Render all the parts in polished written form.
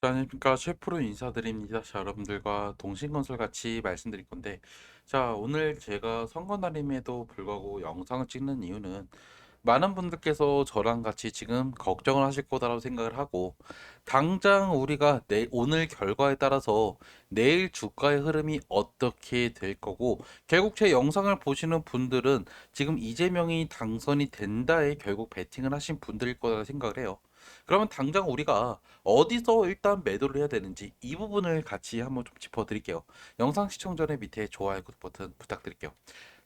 자, 안녕하십니까. 셰프로 인사드립니다. 자, 여러분들과 동신건설 같이 말씀드릴 건데, 자, 오늘 제가 선거 날임에도 불구하고 영상을 찍는 이유는 많은 분들께서 저랑 같이 지금 걱정을 하실 거다라고 생각을 하고, 당장 우리가 오늘 결과에 따라서 내일 주가의 흐름이 어떻게 될 거고, 결국 제 영상을 보시는 분들은 지금 이재명이 당선이 된다에 결국 베팅을 하신 분들일 거라 생각을 해요. 그러면 당장 우리가 어디서 일단 매도를 해야 되는지 이 부분을 같이 한번 좀 짚어드릴게요. 영상 시청 전에 밑에 좋아요 버튼 부탁드릴게요.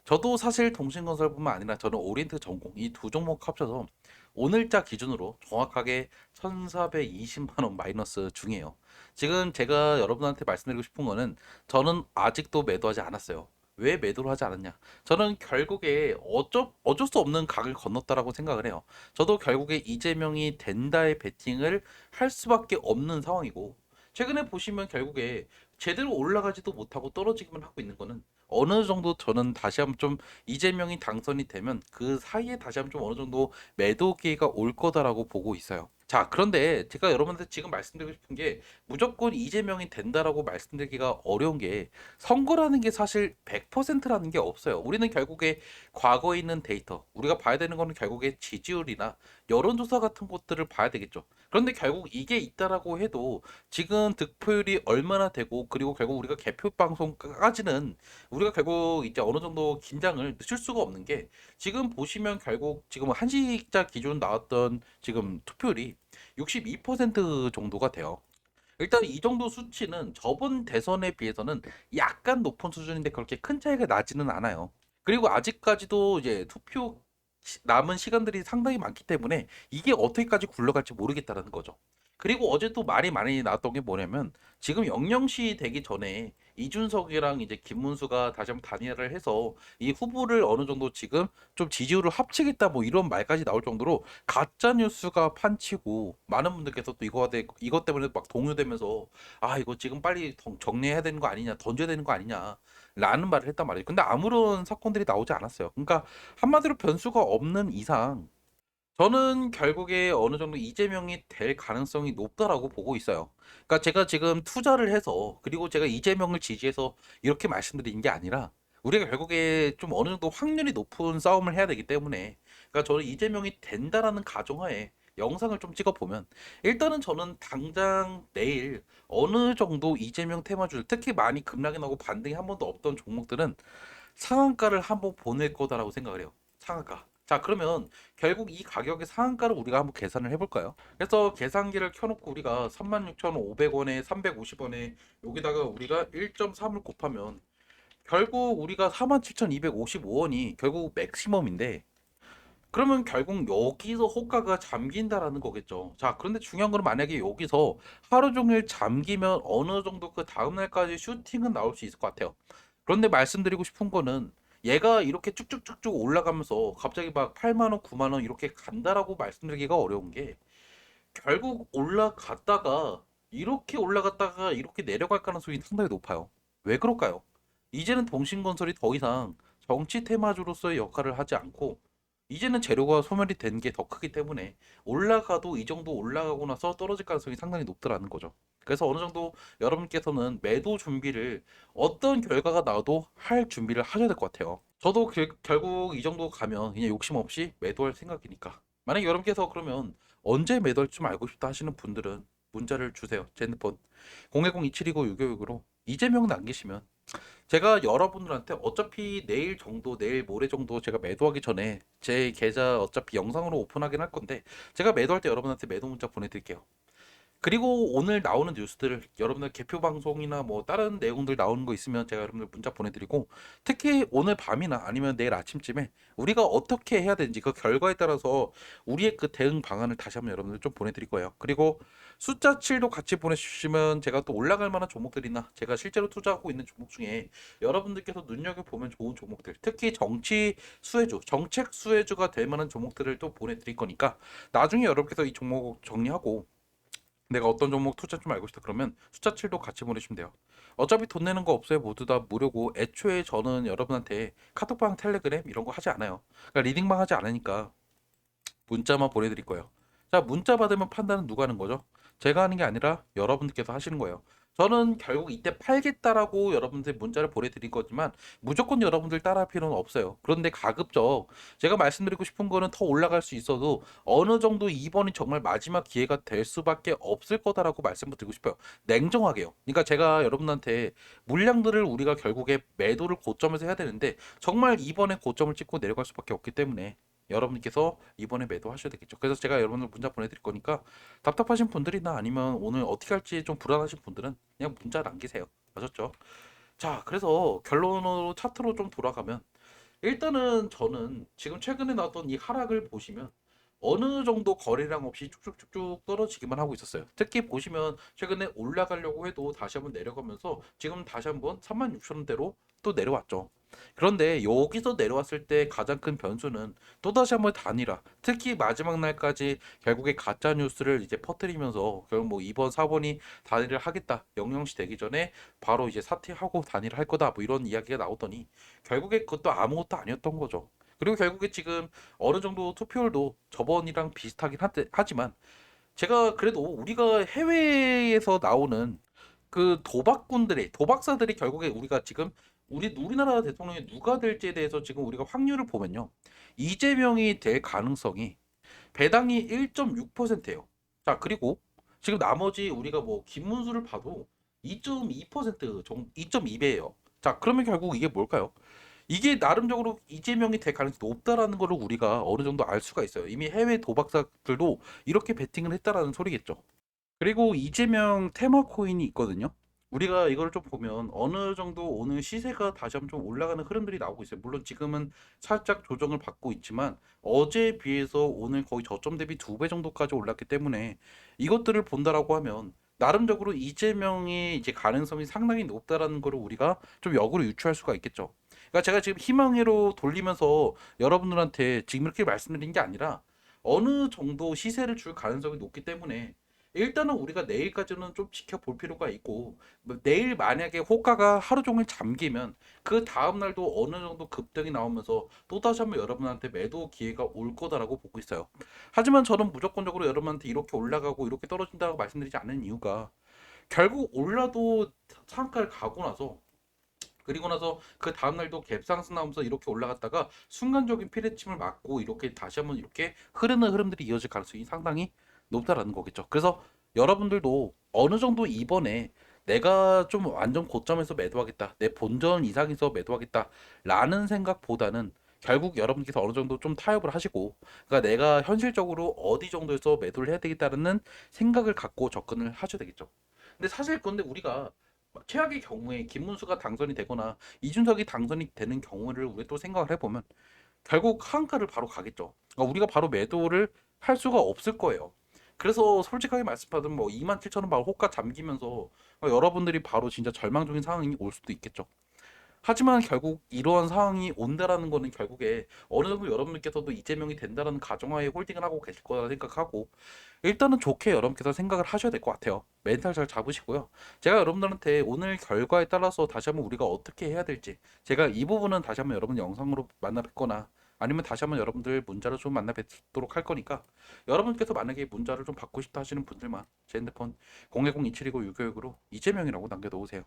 저도 사실 동신건설뿐만 아니라 저는 오리엔트 전공 이 두 종목 합쳐서 오늘자 기준으로 정확하게 1,420만 원 마이너스 중이에요. 지금 제가 여러분한테 말씀드리고 싶은 거는 저는 아직도 매도하지 않았어요. 왜 매도를 하지 않았냐? 저는 결국에 어쩔 수 없는 각을 건넜다라고 생각을 해요. 저도 결국에 이재명이 된다의 베팅을 할 수밖에 없는 상황이고, 최근에 보시면 결국에 제대로 올라가지도 못하고 떨어지기만 하고 있는 거는 어느 정도 저는 다시 한번 좀 이재명이 당선이 되면 그 사이에 다시 한번 좀 어느 정도 매도 기회가 올 거다라고 보고 있어요. 자, 그런데 제가 여러분한테 지금 말씀드리고 싶은 게 무조건 이재명이 된다라고 말씀드리기가 어려운 게 선거라는 게 사실 100%라는 게 없어요. 우리는 결국에 과거에 있는 데이터, 우리가 봐야 되는 거는 결국에 지지율이나 여론조사 같은 것들을 봐야 되겠죠. 그런데 결국 이게 있다라고 해도 지금 득표율이 얼마나 되고 그리고 결국 우리가 개표 방송까지는 우리가 결국 이제 어느 정도 긴장을 늦출 수가 없는 게 지금 보시면 결국 지금 한시자 기준 나왔던 지금 투표율이 62% 정도가 돼요. 일단 이 정도 수치는 저번 대선에 비해서는 약간 높은 수준인데 그렇게 큰 차이가 나지는 않아요. 그리고 아직까지도 이제 투표 남은 시간들이 상당히 많기 때문에 이게 어떻게까지 굴러갈지 모르겠다라는 거죠. 그리고 어제 또 말이 많이 나왔던 게 뭐냐면 지금 영영시 되기 전에 이준석이랑 이제 김문수가 다시 한번 단일화를 해서 이 후보를 어느 정도 지금 좀 지지율을 합치겠다 뭐 이런 말까지 나올 정도로 가짜 뉴스가 판치고 많은 분들께서 또 이것 때문에 막 동요되면서 아 이거 지금 빨리 정리해야 되는 거 아니냐 던져야 되는 거 아니냐 라는 말을 했단 말이에요. 근데 아무런 사건들이 나오지 않았어요. 그러니까 한마디로 변수가 없는 이상 저는 결국에 어느 정도 이재명이 될 가능성이 높다라고 보고 있어요. 그러니까 제가 지금 투자를 해서 그리고 제가 이재명을 지지해서 이렇게 말씀드린 게 아니라 우리가 결국에 좀 어느 정도 확률이 높은 싸움을 해야 되기 때문에 그러니까 저는 이재명이 된다라는 가정하에 영상을 좀 찍어보면 일단은 저는 당장 내일 어느 정도 이재명 테마주들 특히 많이 급락이 나고 반등이 한 번도 없던 종목들은 상한가를 한번 보낼 거다라고 생각을 해요. 상한가. 자, 그러면 결국 이 가격의 상한가를 우리가 한번 계산을 해볼까요? 그래서 계산기를 켜놓고 우리가 36,500원에 350원에 여기다가 우리가 1.3을 곱하면 결국 우리가 47,255원이 결국 맥시멈인데 그러면 결국 여기서 호가가 잠긴다라는 거겠죠. 자, 그런데 중요한 거는 만약에 여기서 하루 종일 잠기면 어느 정도 그 다음날까지 슈팅은 나올 수 있을 것 같아요. 그런데 말씀드리고 싶은 거는 얘가 이렇게 쭉쭉쭉쭉 올라가면서 갑자기 막 8만 원, 9만 원 이렇게 간다라고 말씀드리기가 어려운 게 결국 올라갔다가 이렇게 올라갔다가 이렇게 내려갈 가능성이 상당히 높아요. 왜 그럴까요? 이제는 동신건설이 더 이상 정치 테마주로서의 역할을 하지 않고 이제는 재료가 소멸이 된 게 더 크기 때문에 올라가도 이 정도 올라가고 나서 떨어질 가능성이 상당히 높더라는 거죠. 그래서 어느 정도 여러분께서는 매도 준비를 어떤 결과가 나와도 할 준비를 하셔야 될 것 같아요. 저도 결국 이 정도 가면 그냥 욕심 없이 매도할 생각이니까. 만약에 여러분께서 그러면 언제 매도할 좀 알고 싶다 하시는 분들은 문자를 주세요. 제 핸드폰 010-2729-6565로 이재명 남기시면 제가 여러분들한테 어차피 내일 정도, 내일 모레 정도 제가 매도하기 전에 제 계좌 어차피 영상으로 오픈하긴 할 건데 제가 매도할 때 여러분한테 매도 문자 보내드릴게요. 그리고 오늘 나오는 뉴스들을 여러분들 개표 방송이나 뭐 다른 내용들 나오는 거 있으면 제가 여러분들 문자 보내드리고 특히 오늘 밤이나 아니면 내일 아침쯤에 우리가 어떻게 해야 되는지 그 결과에 따라서 우리의 그 대응 방안을 다시 한번 여러분들 좀 보내드릴 거예요. 그리고 숫자 7도 같이 보내주시면 제가 또 올라갈 만한 종목들이나 제가 실제로 투자하고 있는 종목 중에 여러분들께서 눈여겨보면 좋은 종목들 특히 정치 수혜주, 정책 수혜주가 될 만한 종목들을 또 보내드릴 거니까 나중에 여러분께서 이 종목 정리하고 내가 어떤 종목 투자 좀 알고 싶다 그러면 숫자 7도 같이 보내주시면 돼요. 어차피 돈 내는 거 없어요. 모두 다 무료고 애초에 저는 여러분한테 카톡방 텔레그램 이런 거 하지 않아요. 그러니까 리딩방 하지 않으니까 문자만 보내드릴 거예요. 자, 문자 받으면 판단은 누가 하는 거죠? 제가 하는 게 아니라 여러분들께서 하시는 거예요. 저는 결국 이때 팔겠다라고 여러분들 문자를 보내드린 거지만 무조건 여러분들 따라할 필요는 없어요. 그런데 가급적 제가 말씀드리고 싶은 거는 더 올라갈 수 있어도 어느 정도 이번이 정말 마지막 기회가 될 수밖에 없을 거다라고 말씀을 드리고 싶어요. 냉정하게요. 그러니까 제가 여러분한테 물량들을 우리가 결국에 매도를 고점에서 해야 되는데 정말 이번에 고점을 찍고 내려갈 수밖에 없기 때문에 여러분께서 이번에 매도하셔야 되겠죠. 그래서 제가 여러분들 문자 보내드릴 거니까 답답하신 분들이나 아니면 오늘 어떻게 할지 좀 불안하신 분들은 그냥 문자 남기세요. 아셨죠? 자, 그래서 결론으로 차트로 좀 돌아가면 일단은 저는 지금 최근에 나왔던 이 하락을 보시면 어느 정도 거래량 없이 쭉쭉쭉쭉 떨어지기만 하고 있었어요. 특히 보시면 최근에 올라가려고 해도 다시 한번 내려가면서 지금 다시 한번 36,000원대로 또 내려왔죠. 그런데 여기서 내려왔을 때 가장 큰 변수는 또다시 한번 단일화. 특히 마지막 날까지 결국에 가짜 뉴스를 이제 퍼뜨리면서 결국 뭐 2번, 4번이 단일을 하겠다. 영영시 되기 전에 바로 이제 사퇴하고 단일을 할 거다. 뭐 이런 이야기가 나오더니 결국에 그것도 아무것도 아니었던 거죠. 그리고 결국에 지금 어느 정도 투표율도 저번이랑 비슷하긴 하지만 제가 그래도 우리가 해외에서 나오는 그 도박꾼들의 도박사들이 결국에 우리가 지금 우리나라 대통령이 누가 될지에 대해서 지금 우리가 확률을 보면요. 이재명이 될 가능성이 배당이 1.6%예요. 자, 그리고 지금 나머지 우리가 뭐 김문수를 봐도 2.2% 정도 2.2배예요. 자, 그러면 결국 이게 뭘까요? 이게 나름적으로 이재명이 될 가능성이 높다라는 거를 우리가 어느 정도 알 수가 있어요. 이미 해외 도박사들도 이렇게 베팅을 했다라는 소리겠죠. 그리고 이재명 테마 코인이 있거든요. 우리가 이걸 좀 보면 어느 정도 오늘 시세가 다시 한번 좀 올라가는 흐름들이 나오고 있어요. 물론 지금은 살짝 조정을 받고 있지만 어제에 비해서 오늘 거의 저점 대비 2배 정도까지 올랐기 때문에 이것들을 본다라고 하면 나름적으로 이재명이 이제 가능성이 상당히 높다라는 거를 우리가 좀 역으로 유추할 수가 있겠죠. 그러니까 제가 지금 희망회로 돌리면서 여러분들한테 지금 이렇게 말씀드린 게 아니라 어느 정도 시세를 줄 가능성이 높기 때문에 일단은 우리가 내일까지는 좀 지켜볼 필요가 있고 뭐 내일 만약에 호가가 하루 종일 잠기면 그 다음 날도 어느 정도 급등이 나오면서 또다시 한번 여러분한테 매도 기회가 올 거다라고 보고 있어요. 하지만 저는 무조건적으로 여러분한테 이렇게 올라가고 이렇게 떨어진다고 말씀드리지 않는 이유가 결국 올라도 상한가를 가고 나서 그리고 나서 그 다음 날도 갭상승 나오면서 이렇게 올라갔다가 순간적인 피레침을 맞고 이렇게 다시 한번 이렇게 흐르는 흐름들이 이어질 가능성이 상당히 높다라는 거겠죠. 그래서 여러분들도 어느 정도 이번에 내가 좀 완전 고점에서 매도하겠다, 내 본전 이상에서 매도하겠다라는 생각보다는 결국 여러분께서 어느 정도 좀 타협을 하시고, 그러니까 내가 현실적으로 어디 정도에서 매도를 해야 되겠다는 생각을 갖고 접근을 하셔야 되겠죠. 근데 사실 근데 우리가 최악의 경우에 김문수가 당선이 되거나 이준석이 당선이 되는 경우를 우리 또 생각을 해보면 결국 하한가를 바로 가겠죠. 그러니까 우리가 바로 매도를 할 수가 없을 거예요. 그래서 솔직하게 말씀드리면 뭐 27,000원 바로 호가 잠기면서 여러분들이 바로 진짜 절망적인 상황이 올 수도 있겠죠. 하지만 결국 이러한 상황이 온다라는 거는 결국에 어느 정도 여러분들께서도 이재명이 된다라는 가정하에 홀딩을 하고 계실 거라 생각하고 일단은 좋게 여러분께서 생각을 하셔야 될 것 같아요. 멘탈 잘 잡으시고요. 제가 여러분들한테 오늘 결과에 따라서 다시 한번 우리가 어떻게 해야 될지 제가 이 부분은 다시 한번 여러분 영상으로 만나 뵙거나 아니면 다시 한번 여러분들 문자로 좀 만나 뵙도록 할 거니까 여러분께서 만약에 문자를 좀 받고 싶다 하시는 분들만 제 핸드폰 010-2729-626으로 이재명이라고 남겨놓으세요.